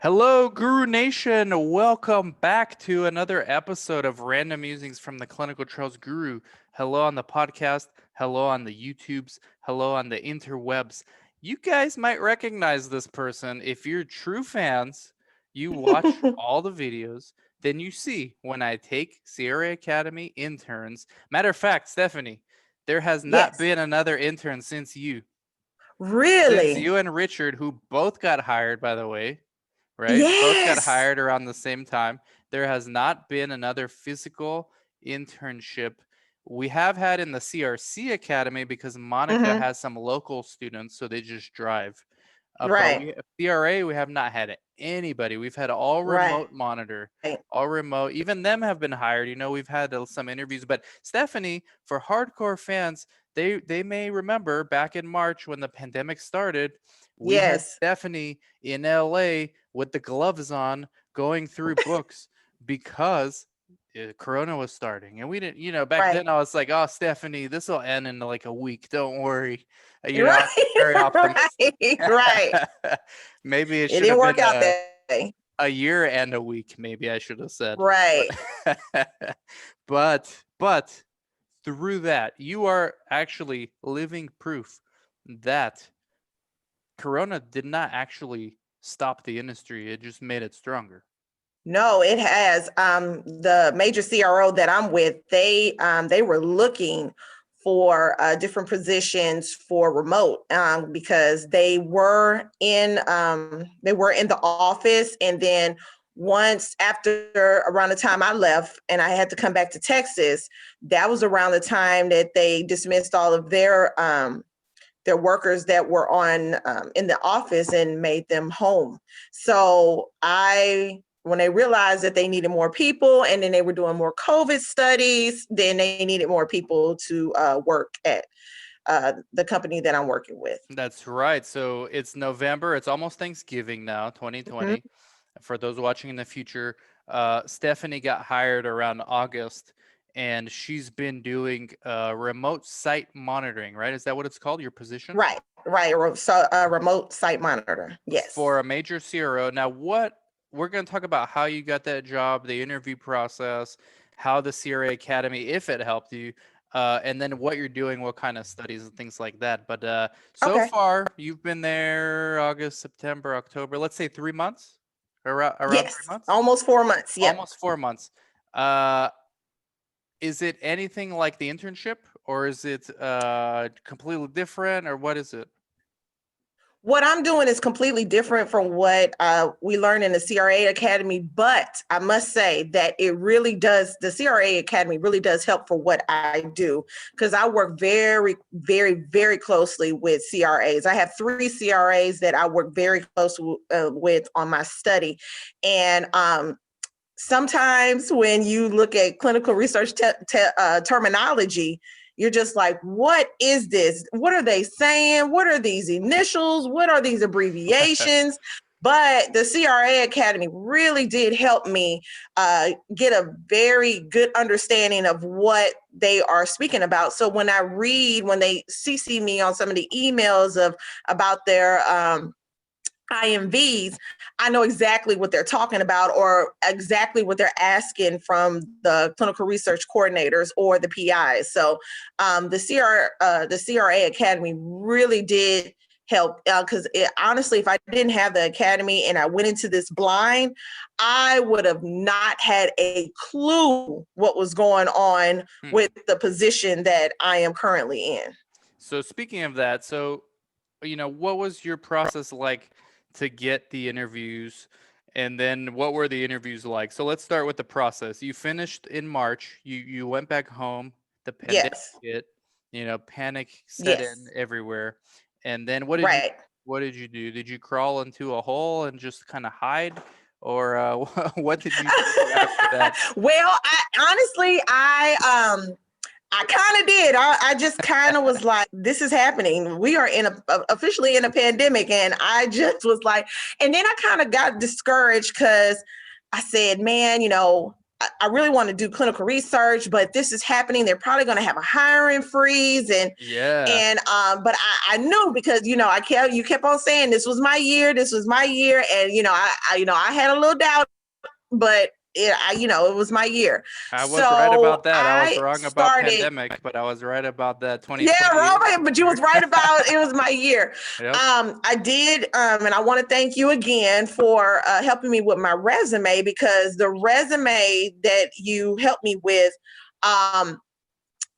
Hello, Guru Nation. Welcome back to another episode of Random Musings from the Clinical Trials Guru. Hello on the podcast. Hello on the YouTubes. Hello on the interwebs. You guys might recognize this person. If you're true fans, you watch all the videos, then you see when I take CRA Academy interns. Matter of fact, Stephanie, there has not Yes. been another intern since you. Since Really? you and Richard, who both got hired, by the way, right? Both got Yes. hired around the same time. There has not been another physical internship. We have had in the CRC Academy because Monica Mm-hmm. has some local students, so they just drive. But Right. CRA, we have not had anybody. We've had all Right. remote monitor, all remote. Even them have been hired. We've had some interviews. But Stephanie, for hardcore fans, they may remember back in March when the pandemic started, we had Yes. Stephanie in LA with the gloves on going through books because Corona was starting. And we didn't, back Right. then I was like, oh, Stephanie, this will end in like a week. Don't worry. I was Right. very optimistic. Right. Right. Maybe it It should didn't have work been out that way. a year and a week, maybe I should have said. Right. But through that, you are actually living proof that Corona did not actually stop the industry. It just made it stronger. No, it has. The major CRO that I'm with, they were looking for different positions for remote because they were in the office, and then once after around the time I left and I had to come back to Texas, that was around the time that they dismissed all of their workers that were on in the office and made them home. So when they realized that they needed more people, and then they were doing more COVID studies, then they needed more people to work at the company that I'm working with. That's right. So it's November. It's almost Thanksgiving now, 2020. Mhm. For those watching in the future, Stephanie got hired around August, and she's been doing remote site monitoring, right? Is that what it's called, your position? Right, right. So remote site monitor. Yes. For a major CRO. Now, we're going to talk about how you got that job, the interview process, how the CRA Academy, if it helped you, and then what you're doing, what kind of studies and things like that. But so Okay. far, you've been there August, September, October, let's say 3 months, around 3 months, Almost 4 months. Yep. almost 4 months. Uh, is it anything like the internship, or is it completely different, or what is it? What I'm doing is completely different from what we learned in the CRA Academy, but I must say that the CRA Academy really does help for what I do, because I work very, very, very closely with CRAs. I have 3 CRAs that I work very close with on my study. And sometimes when you look at clinical research terminology, you're just like, what is this? What are they saying? What are these initials? What are these abbreviations? But the CRA Academy really did help me get a very good understanding of what they are speaking about. So when they CC me on some of the emails about their IMVs, I know exactly what they're talking about, or exactly what they're asking from the clinical research coordinators or the PIs. So the CRA Academy really did help, because honestly, if I didn't have the academy and I went into this blind, I would have not had a clue what was going on with the position that I am currently in. So speaking of that, what was your process like to get the interviews, and then what were the interviews like? So let's start with the process. You finished in March. You went back home. The pandemic Yes. hit. Panic set in Yes. everywhere. And then Right. what did you do? Did you crawl into a hole and just kind of hide, or what did you do after that? Well, I kind of did. I just kind of was like, this is happening. We are officially in a pandemic. And I just was like, and then I kind of got discouraged because I said, man, I really want to do clinical research, but this is happening. They're probably going to have a hiring freeze. Yeah. But I knew because, you kept on saying this was my year. This was my year. And, I had a little doubt, but it was my year. I was right So about that. I was I wrong about started. pandemic, but I was right about that Yeah, 2020. Robert, but you was right about it was my year. Yep. I did, and I want to thank you again for helping me with my resume, because the resume that you helped me with,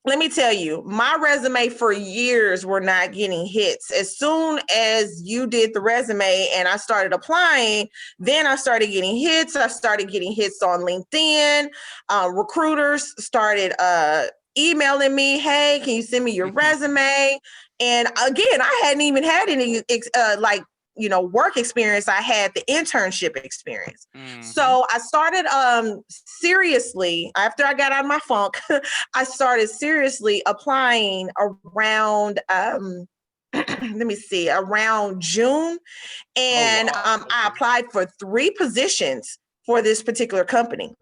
let me tell you, my resume for years were not getting hits. As soon as you did the resume and I started applying, then I started getting hits. I started getting hits on LinkedIn. Recruiters started emailing me, hey, can you send me your resume? And again, I hadn't even had any work experience. I had the internship experience. So I started seriously, after I got out of my funk, I started seriously applying around let me see, around June. And I applied for 3 positions for this particular company.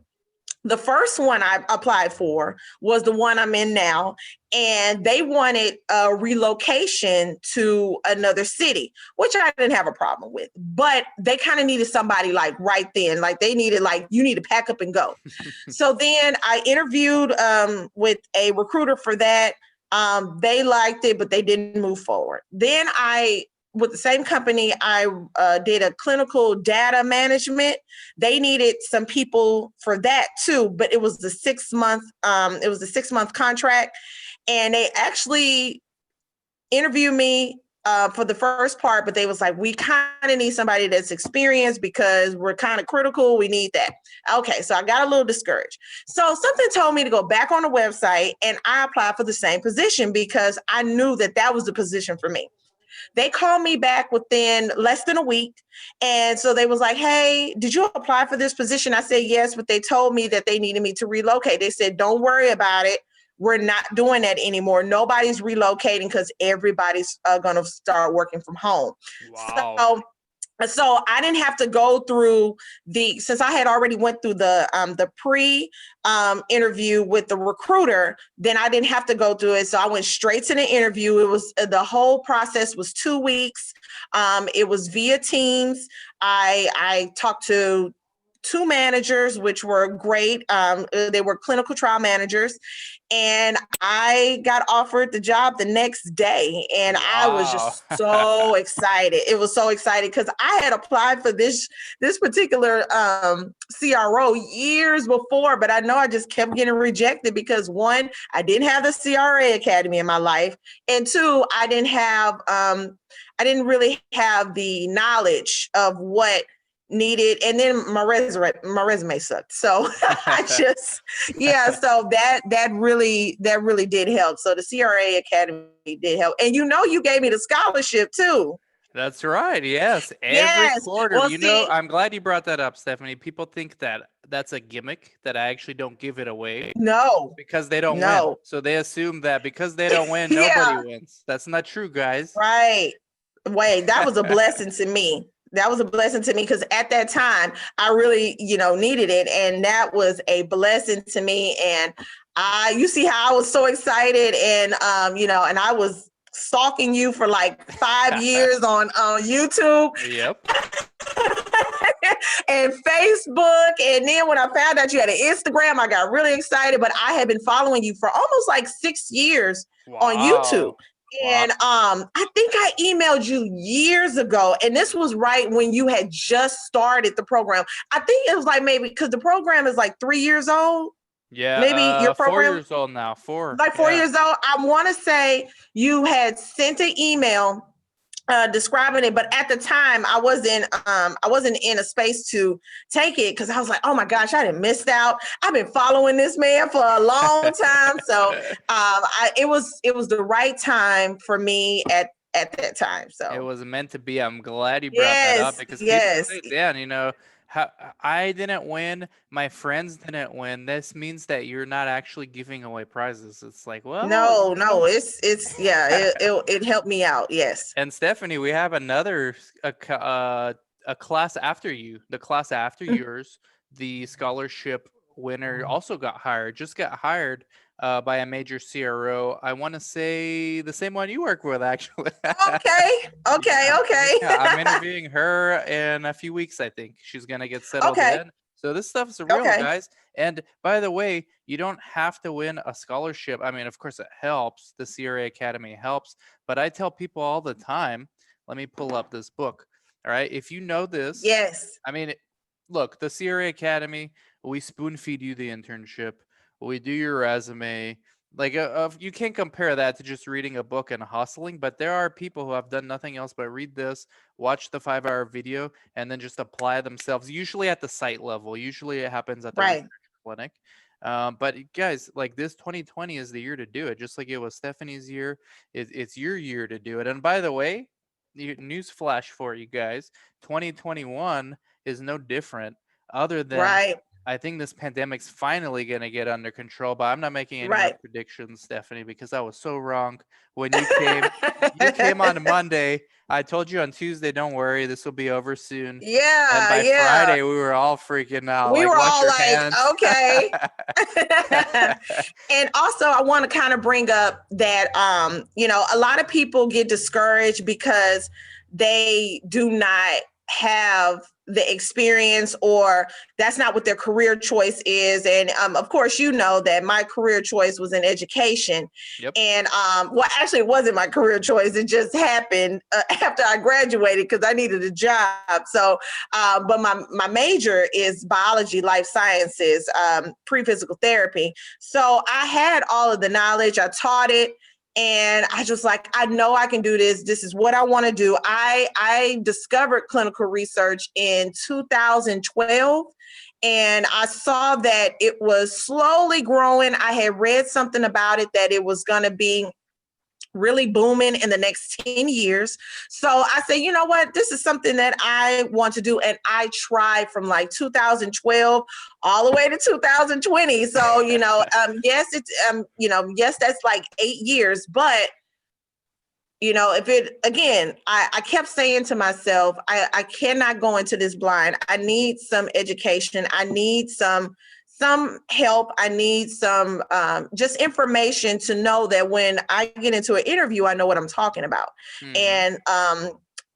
The first one I applied for was the one I'm in now, and they wanted a relocation to another city, which I didn't have a problem with, but they kind of needed somebody like right then, like they needed, like, you need to pack up and go. So then I interviewed with a recruiter for that. They liked it, but they didn't move forward. Then with the same company, I did a clinical data management. They needed some people for that too, but it was the 6-month. It was a 6-month contract, and they actually interviewed me for the first part, but they was like, we kind of need somebody that's experienced because we're kind of critical. We need that. Okay, so I got a little discouraged. So something told me to go back on the website, and I applied for the same position because I knew that that was the position for me. They called me back within less than a week. And so they was like, hey, did you apply for this position? I said, yes, but they told me that they needed me to relocate. They said, don't worry about it. We're not doing that anymore. Nobody's relocating because everybody's going to start working from home. Wow. So I didn't have to go through since I had already went through the pre interview with the recruiter, then I didn't have to go through it. So I went straight to the interview. It was the whole process was 2 weeks. It was via Teams. I talked to 2 managers, which were great. They were clinical trial managers. And I got offered the job the next day. And I was just so excited. It was so exciting because I had applied for this particular CRO years before, but I know I just kept getting rejected because 1, I didn't have the CRA Academy in my life. And 2, I didn't really have the knowledge of what needed, and then my resume sucked. So I just so that really did help. So the CRA Academy did help, and you gave me the scholarship too. That's right. Yes. Every Yes. quarter. Well, see, I'm glad you brought that up, Stephanie. People think that that's a gimmick, that I actually don't give it away no, because they don't win. no. So they assume that because they don't win, Yeah, nobody wins. That's not true, guys. right. Wait, that was a blessing to me. That was a blessing to me because at that time I really, needed it. And that was a blessing to me. And you see how I was so excited, and, and I was stalking you for like 5 years on YouTube. Yep. And Facebook. And then when I found out you had an Instagram, I got really excited, but I had been following you for almost like 6 years on YouTube. And I think I emailed you years ago, and this was right when you had just started the program. I think it was like maybe because the program is like 3 years old. Yeah. Maybe your program 4 years old now. 4. Like 4 years old. I want to say you had sent an email describing it, but at the time I wasn't in a space to take it because I was like, oh my gosh, I didn't miss out. I've been following this man for a long time. So it was the right time for me at that time. So it was meant to be. I'm glad you brought that up because people say, Dan, how I didn't win, my friends didn't win. This means that you're not actually giving away prizes. It's like, well, no, it helped me out. Yes. And Stephanie, we have another a class after you, the class after yours, the scholarship winner also got hired by a major CRO. I want to say the same one you work with, actually. Okay. Okay. Yeah, Okay. yeah. I'm interviewing her in a few weeks. I think she's gonna get settled Okay. in. So this stuff's real, Okay. guys. And by the way, you don't have to win a scholarship. I mean, of course, it helps. The CRA Academy helps, but I tell people all the time. Let me pull up this book. All right, if you know this, Yes. I mean, look, the CRA Academy, we spoon feed you the internship. We do your resume. Like, you can't compare that to just reading a book and hustling, but there are people who have done nothing else but read this, watch the 5-hour video, and then just apply themselves, usually at the site level. Usually it happens at the Right. research clinic. But guys, like this 2020 is the year to do it, just like it was Stephanie's year. It's your year to do it. And by the way, news flash for you guys, 2021 is no different, other than Right. I think this pandemic's finally going to get under control, but I'm not making any more Right. predictions, Stephanie, because I was so wrong when you came. You came on Monday. I told you on Tuesday, don't worry, this will be over soon. And Yeah. by Yeah. Friday, we were all freaking out. We Like, were wash all your like, hands. okay. And also I want to kind of bring up that a lot of people get discouraged because they do not have the experience, or that's not what their career choice is. And of course, that my career choice was in education. Yep. And well, actually it wasn't my career choice, it just happened after I graduated because I needed a job. So but my major is biology, life sciences, pre-physical therapy. So I had all of the knowledge, I taught it, and I just like, I know I can do this. This is what I want to do. I discovered clinical research in 2012. And I saw that it was slowly growing. I had read something about it, that it was going to be really booming in the next 10 years. So I say, you know what, this is something that I want to do. And I tried from like 2012 all the way to 2020. So, yes, it's, yes, that's like 8 years, but if it, again, I kept saying to myself, I cannot go into this blind. I need some education. I need some help. I need some just information to know that when I get into an interview, I know what I'm talking about. Mhm.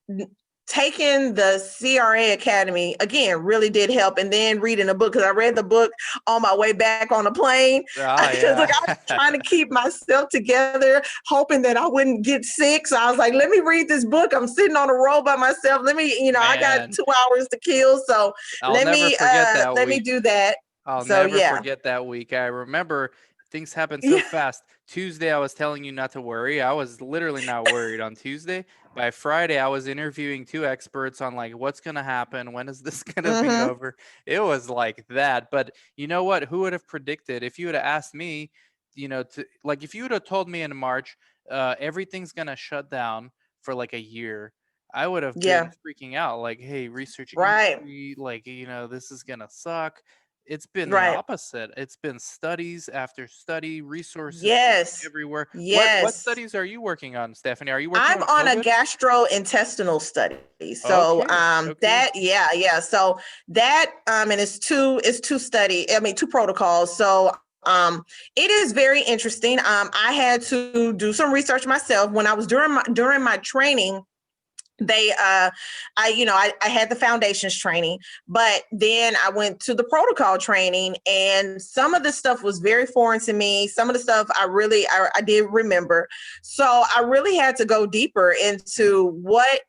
And taking the CRA Academy, again, really did help. And then reading a book, because I read the book on my way back on the plane. Oh, Because yeah. I was trying to keep myself together, hoping that I wouldn't get sick. So I was like, let me read this book. I'm sitting on a roll by myself. Let me, I got Man, 2 hours to kill. So I'll never forget that let me week. do that. I'll So never yeah. forget that week. I remember things happened so Yeah. fast. Tuesday, I was telling you not to worry. I was literally not worried on Tuesday. By Friday, I was interviewing 2 experts on like what's going to happen, when is this going to be Mm-hmm. over. It was like that. But you know what? Who would have predicted, if you would have asked me, to like, if you would have told me in March, everything's going to shut down for like a year, I would have been Yeah. freaking out. Like, hey, research Right. industry, like, this is going to suck. It's been the Right. opposite. It's been studies after study, resources just Yes. everywhere. What Yes. studies are you working on, Stephanie? Are you working I'm on on a COVID? gastrointestinal study. So Okay, okay. that, yeah. So that and it's two protocols. So it is very interesting. I had to do some research myself when I was during my training. They I had the foundations training, but then I went to the protocol training, and some of the stuff was very foreign to me. Some of the stuff I did remember. So I really had to go deeper into what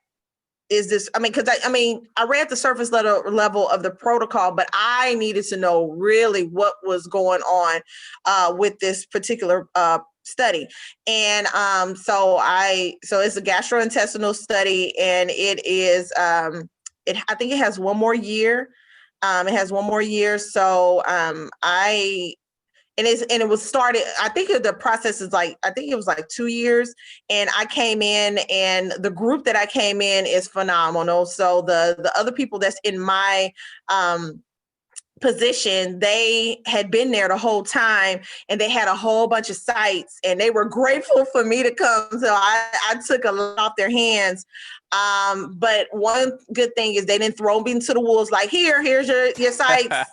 is this. I mean, because I read the surface level of the protocol, but I needed to know really what was going on with this particular study. And so it's a gastrointestinal study, and it is I think it has one more year. It has one more year. So it was started, I think the process is like, I think it was like 2 years. And I came in, and the group that I came in is phenomenal. So the other people that's in my position, they had been there the whole time, and they had a whole bunch of sites, and they were grateful for me to come. So I took a lot off their hands. But one good thing is they didn't throw me into the wolves like, here's your sites.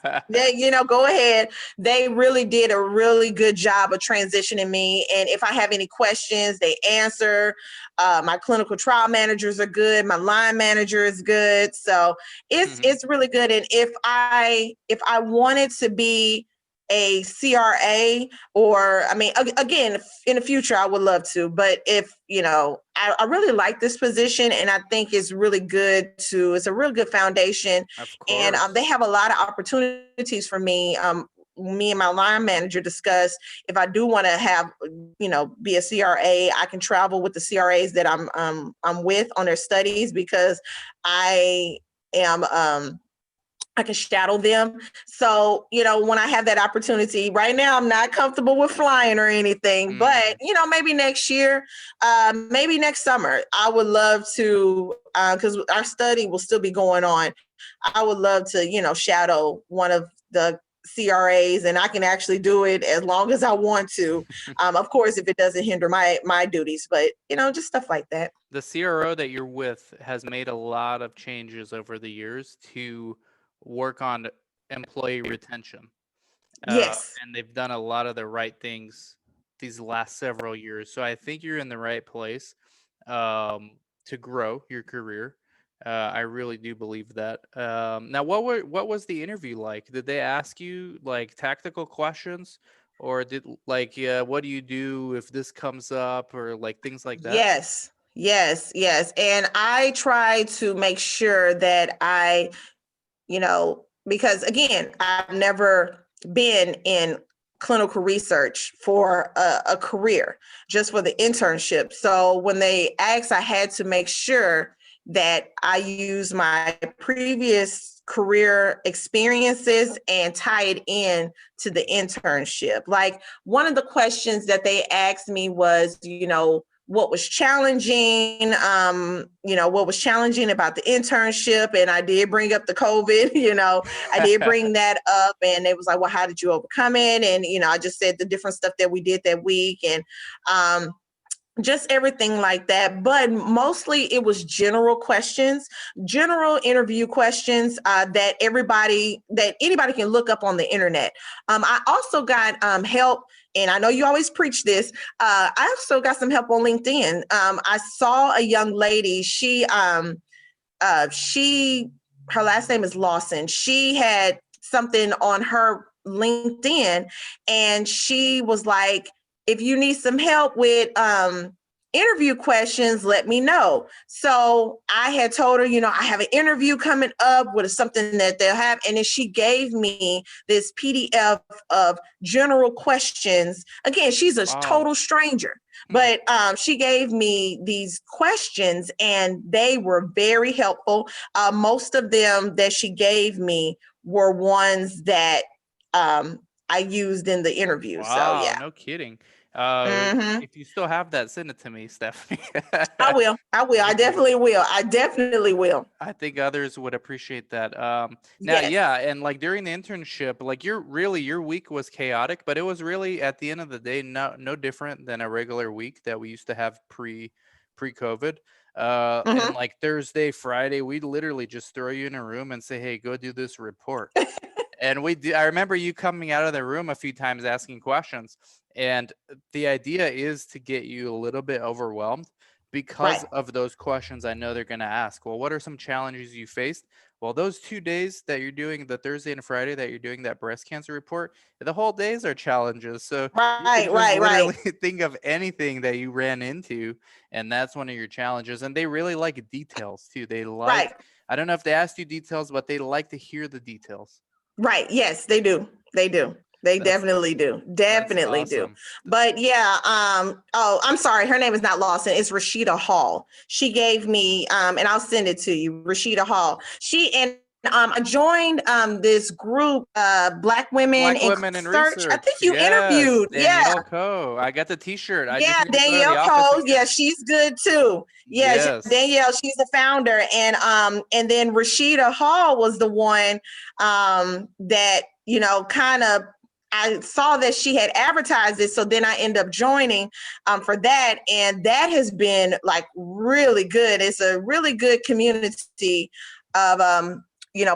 Go ahead. They really did a really good job of transitioning me. And if I have any questions, they answer. My clinical trial managers are good. My line manager is good. So it's really good. And if I wanted to be a CRA, or again, in the future, I would love to, but if, I really like this position, and I think it's really good it's a real good foundation. Of And course. they have a lot of opportunities for me. Me and my line manager discussed, if I do want to have, be a CRA, I can travel with the CRAs that I'm with on their studies, because I am, I can shadow them. So, when I have that opportunity, right now, I'm not comfortable with flying or anything, but, maybe next year, maybe next summer, I would love to, because our study will still be going on. I would love to, shadow one of the CRAs, and I can actually do it as long as I want to. Of course, if it doesn't hinder my duties, but, just stuff like that. The CRO that you're with has made a lot of changes over the years to work on employee retention. Yes. And they've done a lot of the right things these last several years. So I think you're in the right place to grow your career. I really do believe that. Now, what was the interview like? Did they ask you like tactical questions, or what do you do if this comes up, or like things like that? Yes. And I try to make sure that because again, I've never been in clinical research for a career, just for the internship. So when they asked, I had to make sure that I use my previous career experiences and tie it in to the internship. Like, one of the questions that they asked me was, what was challenging, what was challenging about the internship. And I did bring up the COVID, I did bring that up, and it was like, well, how did you overcome it? And, I just said the different stuff that we did that week, and just everything like that. But mostly it was general questions, general interview questions that anybody can look up on the internet. I also got help, and I know you always preach this. I also got some help on LinkedIn. I saw a young lady. Her last name is Lawson. She had something on her LinkedIn, and she was like, if you need some help with interview questions, let me know. So I had told her, I have an interview coming up with something that they'll have. And then she gave me this PDF of general questions. Again, she's a total stranger, but she gave me these questions, and they were very helpful. Most of them that she gave me were ones that I used in the interview. Wow, So yeah. no kidding. Mm-hmm. If you still have that, send it to me, Stephanie. I will. I definitely will. I definitely will. I think others would appreciate that. Now, Yes. yeah, and like during the internship, like your week was chaotic, but it was really at the end of the day no different than a regular week that we used to have pre-COVID. And like Thursday, Friday, we'd literally just throw you in a room and say, "Hey, go do this report." And I remember you coming out of the room a few times asking questions. And the idea is to get you a little bit overwhelmed because of those questions I know they're going to ask. Well, what are some challenges you faced? Well, those 2 days that you're doing, the Thursday and Friday that you're doing that breast cancer report, the whole days are challenges. So you can just literally think of anything that you ran into, and that's one of your challenges. And they really like details too. They like, I don't know if they asked you details, but they like to hear the details. Right. Yes, they do. They definitely do. Definitely awesome. do. But yeah, I'm sorry. Her name is not Lawson. It's Rashida Hall. She gave me, and I'll send it to you, Rashida Hall. I joined this group, Black Women in Research. I think you interviewed. Danielle Coe. I got the T-shirt. Danielle Coe. Yeah, she's good too. Yeah, yes. Danielle, she's the founder, and then Rashida Hall was the one that kind of I saw that she had advertised it, so then I end up joining for that, and that has been like really good. It's a really good community of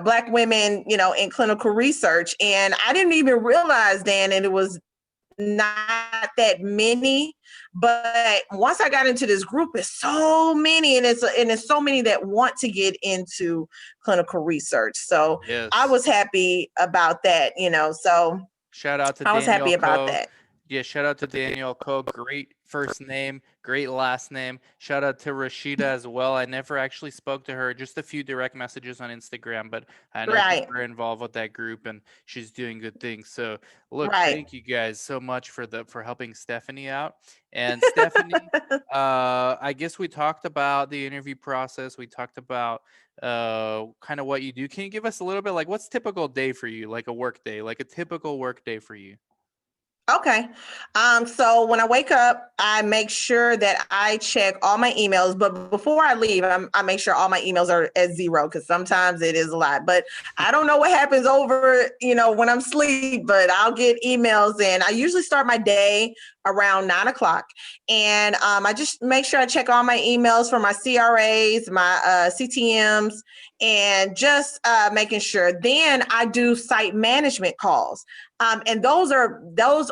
Black women, in clinical research, and I didn't even realize, Dan, and it was not that many, but once I got into this group, it's so many, and it's so many that want to get into clinical research. So Yes. I was happy about that, so Shout out to I was Daniel happy about Coe. that. Yeah, shout out to Daniel Coe. Great first name, great last name. Shout out to Rashida as well. I never actually spoke to her, just a few direct messages on Instagram, but I know she's Right. very involved with that group and she's doing good things. So look, Right. thank you guys so much for helping Stephanie out. And Stephanie, I guess we talked about the interview process. We talked about kind of what you do. Can you give us a little bit, like, what's typical day for you, like a work day, like a typical work day for you? Okay. So when I wake up, I make sure that I check all my emails. But before I leave, I make sure all my emails are at zero, because sometimes it is a lot. But I don't know what happens over, when I'm asleep, but I'll get emails. And I usually start my day around 9 o'clock. And I just make sure I check all my emails for my CRAs, my CTMs, and just making sure. Then I do site management calls. And that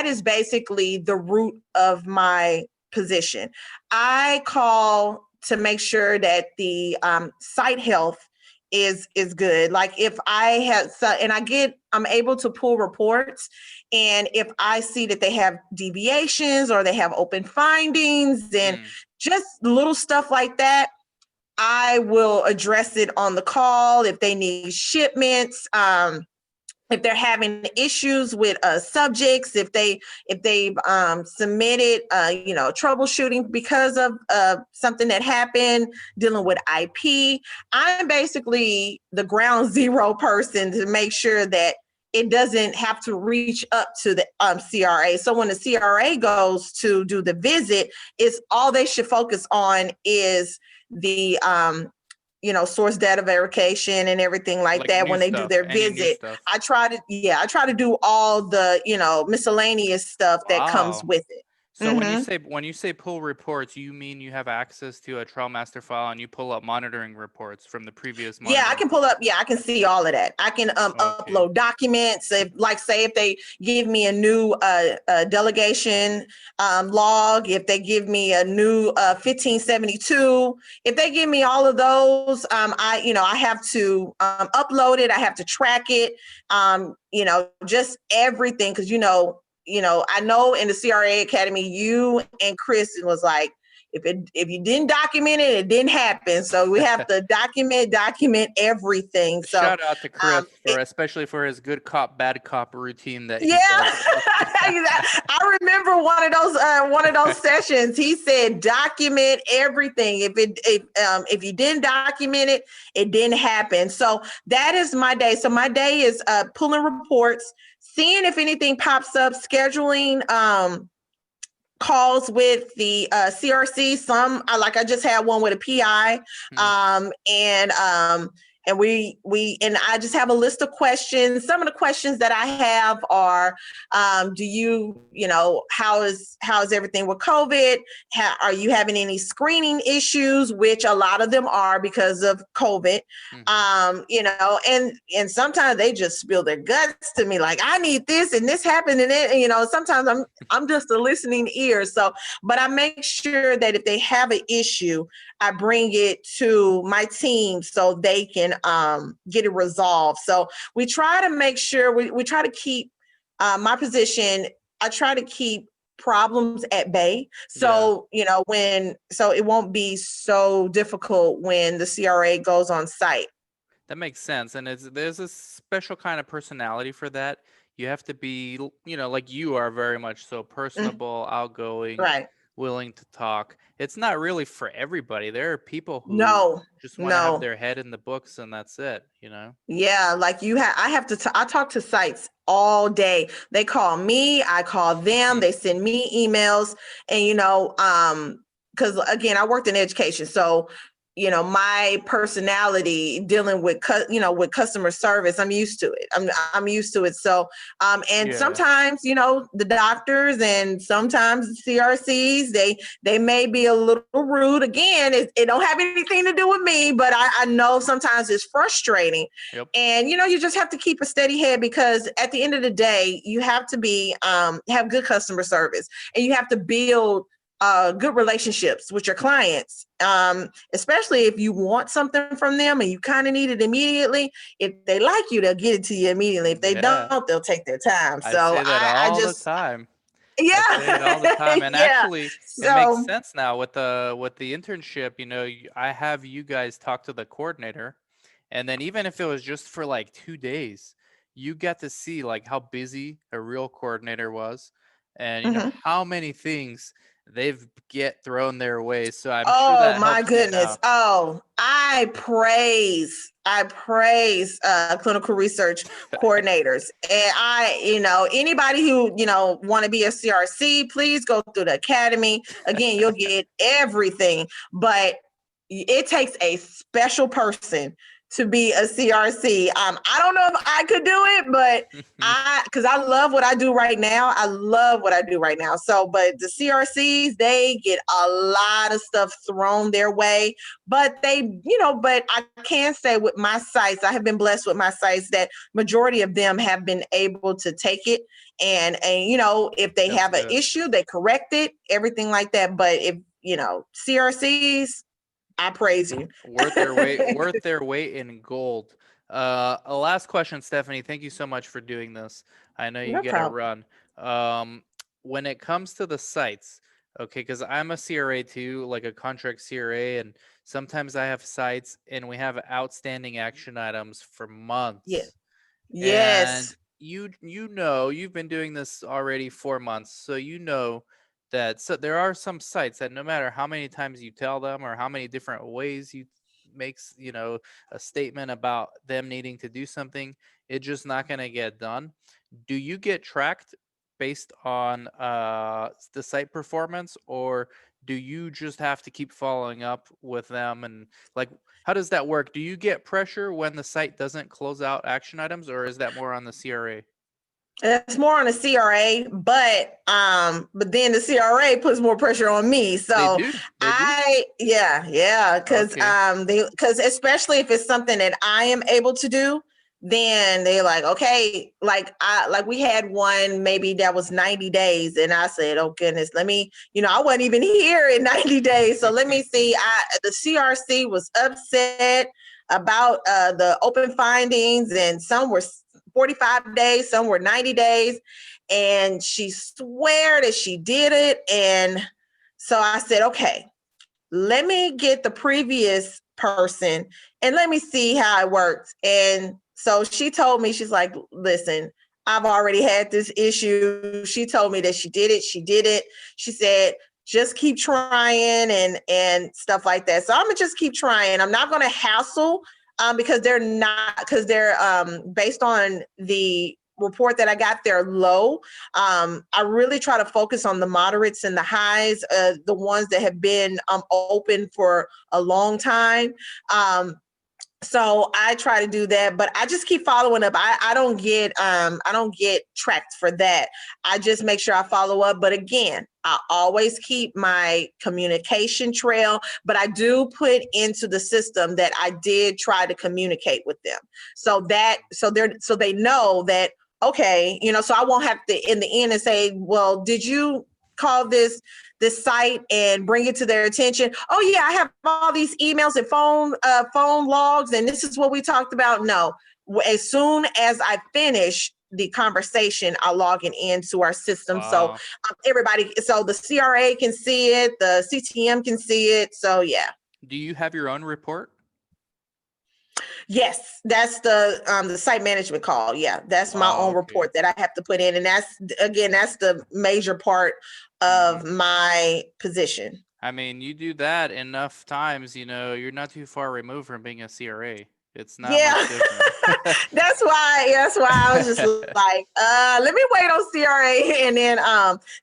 is basically the root of my position. I call to make sure that the site health is good. Like if I have, I'm able to pull reports, and if I see that they have deviations or they have open findings and just little stuff like that, I will address it on the call. If they need shipments, if they're having issues with subjects, if they've submitted, troubleshooting because of something that happened, dealing with IP, I'm basically the ground zero person to make sure that it doesn't have to reach up to the CRA. So when the CRA goes to do the visit, it's all they should focus on is the source data verification and everything like that. When they do their visit, I try to do all the, miscellaneous stuff that comes with it. So when you say pull reports, you mean you have access to a trial master file and you pull up monitoring reports from the previous monitoring? Yeah, I can pull up. Yeah, I can see all of that. I can upload documents. If they give me a new delegation log, if they give me a new 1572, if they give me all of those, I have to upload it. I have to track it. Just everything, because I know in the CRA Academy, you and Kristen was like, if you didn't document it, it didn't happen. So we have to document everything. So shout out to Chris especially for his good cop, bad cop routine that he does. I remember one of those sessions. He said, document everything. If you didn't document it, it didn't happen. So that is my day. So my day is pulling reports, seeing if anything pops up, scheduling calls with the CRC. Some I just had one with a PI, and I just have a list of questions. Some of the questions that I have are, how is everything with COVID? Are you having any screening issues? Which a lot of them are because of COVID. And sometimes they just spill their guts to me, like, I need this and this happened, and it, sometimes I'm just a listening ear. So, but I make sure that if they have an issue, I bring it to my team so they can get it resolved. So we try to make sure we try to keep my position. I try to keep problems at bay. So, so it won't be so difficult when the CRA goes on site. That makes sense. And there's a special kind of personality for that. You have to be, like you are very much so personable, outgoing, right, willing to talk. It's not really for everybody. There are people who just want to have their head in the books and that's it, Yeah, like I talk to sites all day. They call me, I call them, they send me emails, and because again, I worked in education. So my personality dealing with with customer service. I'm used to it. I'm used to it. So and Yeah. sometimes the doctors and sometimes the CRCs, they may be a little rude. Again, it don't have anything to do with me, but I know sometimes it's frustrating. Yep. And you just have to keep a steady head, because at the end of the day, you have to be have good customer service, and you have to build good relationships with your clients, especially if you want something from them and you kind of need it immediately. If they like you, they'll get it to you immediately. If they Yeah. don't, they'll take their time. I So say that I all the just, time. I say it all the yeah, time. And yeah. actually, it makes So, sense now with the internship. I have you guys talk to the coordinator, and then even if it was just for like 2 days, you get to see like how busy a real coordinator was, and mhm. how many things they've get thrown their way. So I'm sure Oh that my helps you goodness. now. Oh, I praise clinical research coordinators. And anybody who, want to be a CRC, please go through the academy. Again, you'll get everything, but it takes a special person to be a CRC. I don't know if I could do it, but because I love what I do right now. I love what I do right now. So, but the CRCs, they get a lot of stuff thrown their way. But but I can say with my sites, I have been blessed with my sites that majority of them have been able to take it. And if they That's have an good. issue, they correct it, everything like that. But if, CRCs, I praise you. Worth their weight in gold. A last question, Stephanie. Thank you so much for doing this. I know you No get to problem. run. Um, when it comes to the sites, okay, because I'm a CRA too, like a contract CRA, and sometimes I have sites and we have outstanding action items for Yeah. months. And Yes. you've been doing this already 4 months, so that there are some sites that no matter how many times you tell them or how many different ways you makes a statement about them needing to do something, it's just not going to get done. Do you get tracked based on the site performance, or do you just have to keep following up with them? And like, how does that work? Do you get pressure when the site doesn't close out action items, or is that more on the CRA? It's more on the CRA, but then the CRA puts more pressure on me. They So do. They do. yeah, Okay. because especially if it's something that I am able to do, then they're like, okay, like we had one maybe that was 90 days, and I said, oh goodness, let me, I wasn't even here in 90 days, so let me see. The CRC was upset about the open findings, and some were 45 days, some were 90 days. And she swear that she did it. And so I said, okay, let me get the previous person and let me see how it works. And so she told me, she's like, listen, I've already had this issue. She told me that she did it. She did it. She said, just keep trying and stuff like that. So I'm gonna just keep trying. I'm not gonna hassle because they're based on the report that I got, they're low. I really try to focus on the moderates and the highs, the ones that have been open for a long time. So I try to do that, but I just keep following up. I don't get tracked for that. I just make sure I follow up. But again, I always keep my communication trail, but I do put into the system that I did try to communicate with them. So they know that, okay, so I won't have to in the end and say, well, did you call this site and bring it to their attention? Oh yeah, I have all these emails and phone logs, and this is what we talked about. No, as soon as I finish the conversation, I log it into our system. So Wow. so the CRA can see it, the CTM can see it. So yeah. Do you have your own report? Yes, that's the site management call. Yeah, that's my Oh, own okay. report that I have to put in, and that's the major part Hmm. of my position. I mean, you do that enough times, you're not too far removed from being a CRA. It's not much Yeah. different. That's why I was just like, let me wait on CRA and then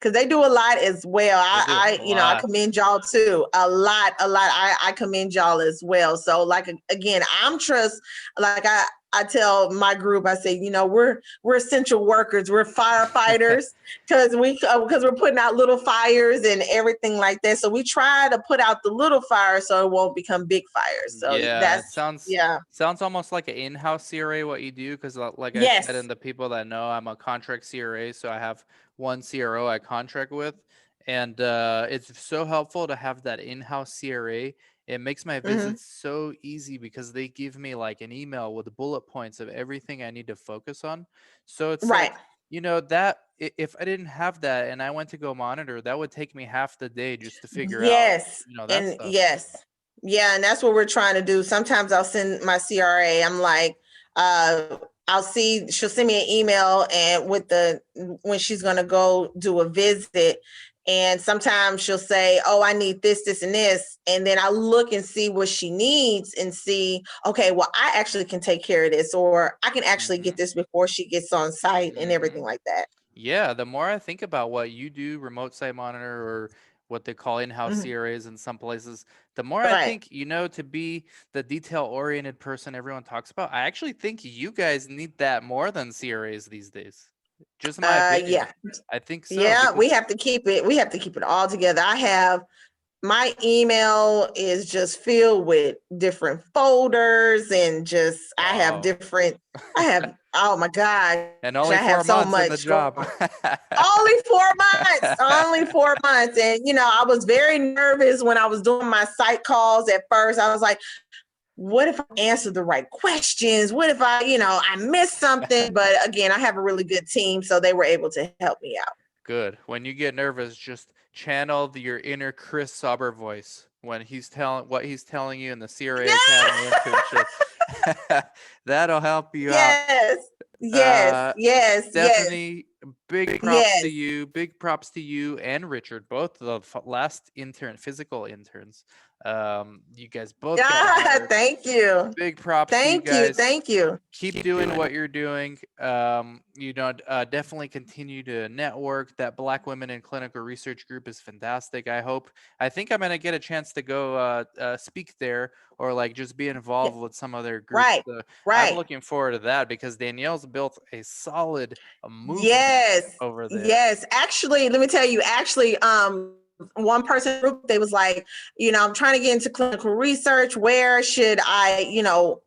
because they do a lot as well. They do a I lot. commend y'all too. A lot. I commend y'all as well. So like again, like I tell my group, I say, we're essential workers, we're firefighters because we're putting out little fires and everything like that. So we try to put out the little fires so it won't become big fires. So Yeah, it that's sounds yeah. sounds almost like an in-house CRA what you do, because like I said, Yes. and the people that know, I'm a contract CRA, so I have one CRO I contract with, and it's so helpful to have that in-house CRA. It makes my Hmm. visits so easy because they give me like an email with bullet points of everything I need to focus on. So it's Right. like, that if I didn't have that and I went to go monitor, that would take me half the day just to figure out, Yes. that And stuff. yes. Yeah. And that's what we're trying to do. Sometimes I'll send my CRA. I'm like, uh, she'll send me an email and when she's going to go do a visit. And sometimes she'll say, oh, I need this, this, and this. And then I look and see what she needs and see, okay, well, I actually can take care of this, or I can actually Hmm. get this before she gets on site and Hmm. everything like that. Yeah, the more I think about what you do, remote site monitor, or what they call in-house Mhm. CRAs in some places, the more I Right. think, to be the detail-oriented person everyone talks about, I actually think you guys need that more than CRAs these days. Just my opinion. Yeah. I think so Yeah, because we have to keep it. We have to keep it all together. My email is just filled with different folders and just wow. oh my gosh, And I only have 4 so months in the much going job. on. Only 4 months. Only 4 months. And I was very nervous when I was doing my site calls at first. I was like, what if I answer the right questions? What if I missed something? But again, I have a really good team, so they were able to help me out. Good. When you get nervous, just channel your inner Chris Sauber voice when he's telling what he's telling you in the CRA Academy Yeah. internship. That'll help you out. Yes. Yes. Yes. Yes. Stephanie, big props to Yes. you. Big props to you and Richard, both the last physical interns. You guys both got hired. Thank you. Big props to you Thank you. guys. Thank you. Keep doing what you're doing. Definitely continue to network. That Black Women in Clinical Research group is fantastic. I think I'm gonna get a chance to go speak there, or like just be Yeah, involved with some other groups. right. So I'm Right. looking forward to that because Danielle's built a solid movement Yes. over there. Yes. Actually, let me tell you, one person group, they was like, I'm trying to get into clinical research. Where should I,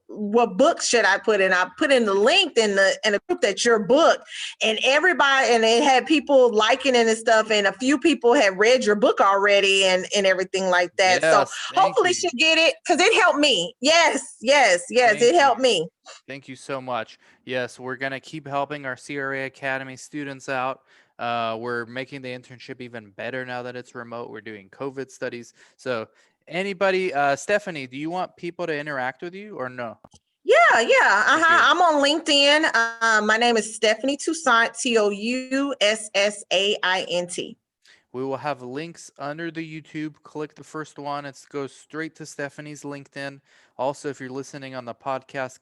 what books should I put in? I put in the link in the group that's your book, and it had people liking it and stuff. And a few people had read your book already and everything like that. So Yes, thank hopefully you. she'll get it because it helped me. Yes. Yes. Yes. It Thank you. helped me. Thank you so much. Yes, we're going to keep helping our CRA Academy students out. We're making the internship even better now that it's remote. We're doing COVID studies. So, anybody, Stephanie, do you want people to interact with you or no? Yeah, yeah. Okay. I'm on LinkedIn. My name is Stephanie Toussaint, Toussaint. We will have links under the YouTube. Click the first one. It goes straight to Stephanie's LinkedIn. Also, if you're listening on the podcast,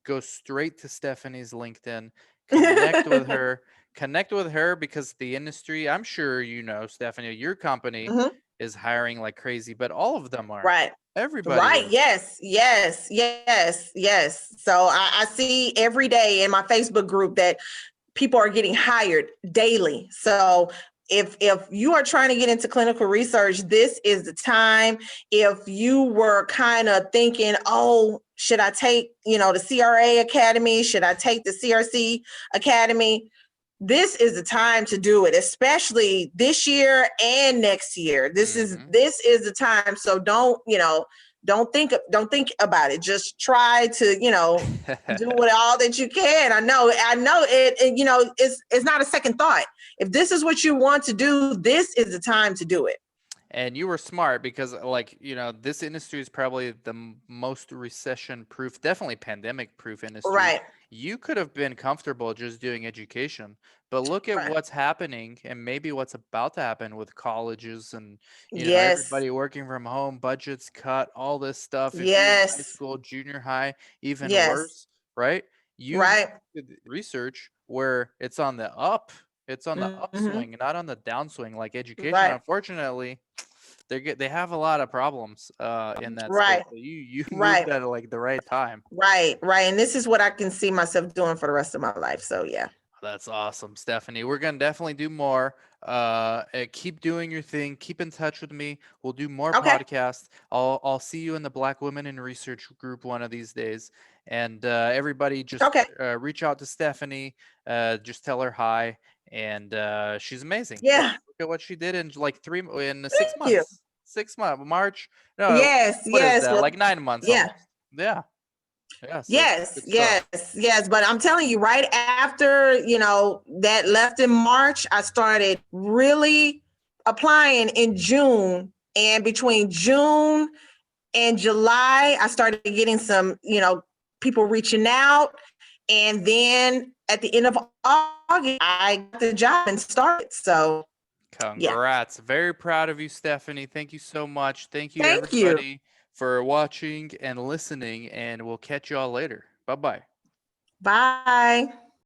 go straight to Stephanie's LinkedIn. Connect with her. Connect with her because the industry, I'm sure Stephanie, your company Hmm. is hiring like crazy, but all of them are. Right. Everybody Right. is. Yes. Yes. Yes. Yes. So I see every day in my Facebook group that people are getting hired daily. So if you are trying to get into clinical research, this is the time. If you were kind of thinking, oh, should I take, the CRA Academy? Should I take the CRC Academy? This is the time to do it, especially this year and next year. This is Hmm. this is the time. So don't think about it. Just try to, do all that you can. I know it's not a second thought. If this is what you want to do, this is the time to do it. And you were smart because, like, this industry is probably the most recession proof, definitely pandemic proof industry. Right. You could have been comfortable just doing education, but look at Right. what's happening and maybe what's about to happen with colleges and, Yes. everybody working from home, budgets cut, all this stuff. If you're in high Yes. school, junior high, even Yes. worse, right? You Right. did research where it's on the up, it's on the Mm-hmm. upswing, not on the downswing. Like education, Right. unfortunately, they have a lot of problems in that space. Right. So you moved Right. at like the right time. Right. Right. And this is what I can see myself doing for the rest of my life. So yeah. That's awesome, Stephanie. We're gonna definitely do more. Keep doing your thing. Keep in touch with me. We'll do more Okay. podcasts. I'll see you in the Black Women in Research group one of these days. And everybody, just Okay. reach out to Stephanie. Just tell her hi. And she's amazing. Yeah. Look at what she did in like in Thank six you. months. 6 months, March. No, Yes. what is Yes. that? Well, Like 9 months yeah. almost. Yeah. Yeah. So Yes, good stuff. yes, yes. But I'm telling you, right after, that left in March, I started really applying in June. And between June and July, I started getting some, people reaching out. And then at the end of August, I got the job and started. So, yeah. Congrats. Very proud of you, Stephanie. Thank you so much. Thank you, Thank you. everybody, for watching and listening, and we'll catch you all later. Bye bye. Bye.